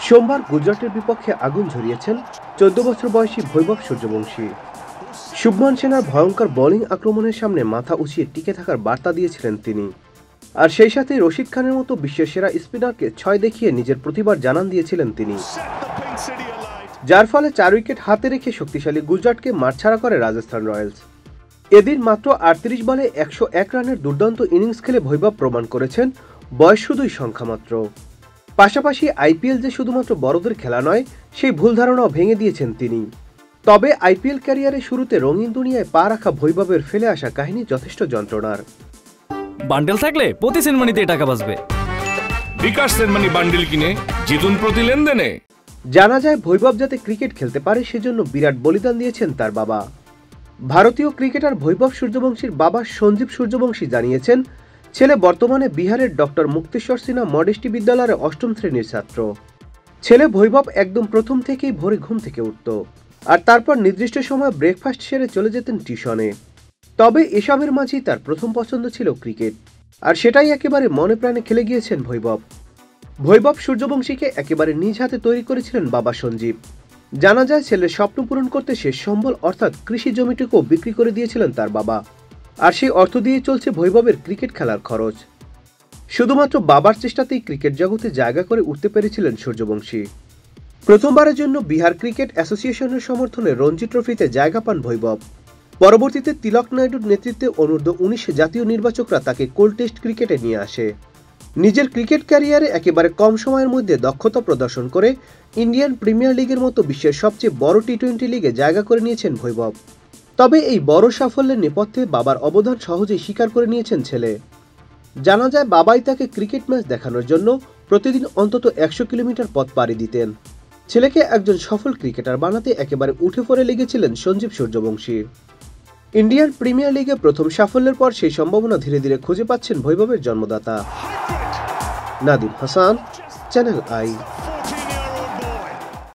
সোমবার গুজরাটের বিপক্ষে আগুন ঝরিয়েছেন 14 বছর বয়সী বৈভব সূর্যবংশী। শুভমান সেনার ভয়ঙ্কর বোলিং আক্রমণের সামনে মাথা উঁচিয়ে টিকে থাকার বার্তা দিয়েছিলেন তিনি। আর সেই সাথে রশিদ খানের মতো বিশ্বের সেরা স্পিনারকে 6 দেখিয়ে নিজের প্রতিভার জানান দিয়েছিলেন তিনি, যার ফলে 4 উইকেট হাতে রেখে শক্তিশালী গুজরাটকে মাঠছাড়া করে রাজস্থান রয়্যালস। এদিন মাত্র 38 বলে 101 রানের দুর্দান্ত ইনিংস খেলে বৈভব প্রমাণ করেছেন বয়স শুধুই সংখ্যা মাত্র। পাশাপাশি আইপিএল যে শুধুমাত্র বড়দের খেলা নয়, সেই ভুল ধারণাও ভেঙে দিয়েছেন তিনি। তবে আইপিএল ক্যারিয়ারের শুরুতে রঙিন দুনিয়ায় পা রাখা বৈভবের ফেলে আসা কাহিনী যথেষ্ট যন্ত্রণার। বান্ডেল থাকলে প্রতি সেনমানিতে টাকা বাঁচবে। বিকাশ সেনমানি বান্ডেল কিনে জিতুন প্রতি লেনদেনে। জানা যায় বৈভব যাতে ক্রিকেট খেলতে পারে সেজন্য বিরাট বলিদান দিয়েছেন তার বাবা। ভারতীয় ক্রিকেটার বৈভব সূর্যবংশীর বাবা সঞ্জীব সূর্যবংশী জানিয়েছেন, ছেলে বর্তমানে বিহারের ডক্টর মুক্তেশ্বর সিনহা মডেস্টি বিদ্যালয়ের 8ম শ্রেণীর ছাত্র। ছেলে বৈভব একদম প্রথম থেকেই ভোরে ঘুম থেকে উঠত, আর তারপর নির্দিষ্ট সময় ব্রেকফাস্ট সেরে চলে যেতেন টিউশনে। তবে এসবের মাঝেই তার প্রথম পছন্দ ছিল ক্রিকেট, আর সেটাই একেবারে মনে প্রাণে খেলে গিয়েছেন বৈভব। বৈভব সূর্যবংশীকে একেবারে নিজ হাতে তৈরি করেছিলেন বাবা সঞ্জীব। জানা যায় ছেলের স্বপ্ন পূরণ করতে শেষ সম্বল অর্থাৎ কৃষি জমিটুকুও বিক্রি করে দিয়েছিলেন তার বাবা, আর সেই অর্থ দিয়ে চলছে বৈভবের ক্রিকেট খেলার খরচ। শুধুমাত্র বাবার চেষ্টাতেই ক্রিকেট জগতে জায়গা করে উঠতে পেরেছিলেন সূর্যবংশী। প্রথমবারের জন্য বিহার ক্রিকেট অ্যাসোসিয়েশনের সমর্থনে রঞ্জি ট্রফিতে জায়গা পান বৈভব। পরবর্তীতে তিলক নাইডুর নেতৃত্বে অনূর্ধ্ব-19 জাতীয় নির্বাচকরা তাকে কোল টেস্ট ক্রিকেটে নিয়ে আসে। নিজের ক্রিকেট ক্যারিয়ারে একেবারে কম সময়ের মধ্যে দক্ষতা প্রদর্শন করে ইন্ডিয়ান প্রিমিয়ার লিগের মতো বিশ্বের সবচেয়ে বড় টি-20 লিগে জায়গা করে নিয়েছেন বৈভব। তবে এই বড় সাফল্যের নেপথ্যে বাবার অবদান সহজেই স্বীকার করে নিয়েছেন ছেলে। জানা যায় বাবাই তাকে ক্রিকেট ম্যাচ দেখানোর জন্য প্রতিদিন অন্তত 100 কিলোমিটার পথ পাড়ি দিতেন। ছেলেকে একজন সফল ক্রিকেটার বানাতে একেবারে উঠে পড়ে লেগেছিলেন সঞ্জীব সূর্যবংশী। ইন্ডিয়ান প্রিমিয়ার লিগে প্রথম সাফল্যের পর সেই সম্ভাবনা ধীরে ধীরে খুঁজে পাচ্ছেন বৈভবের জন্মদাতা। Nadim Hasan, channel I.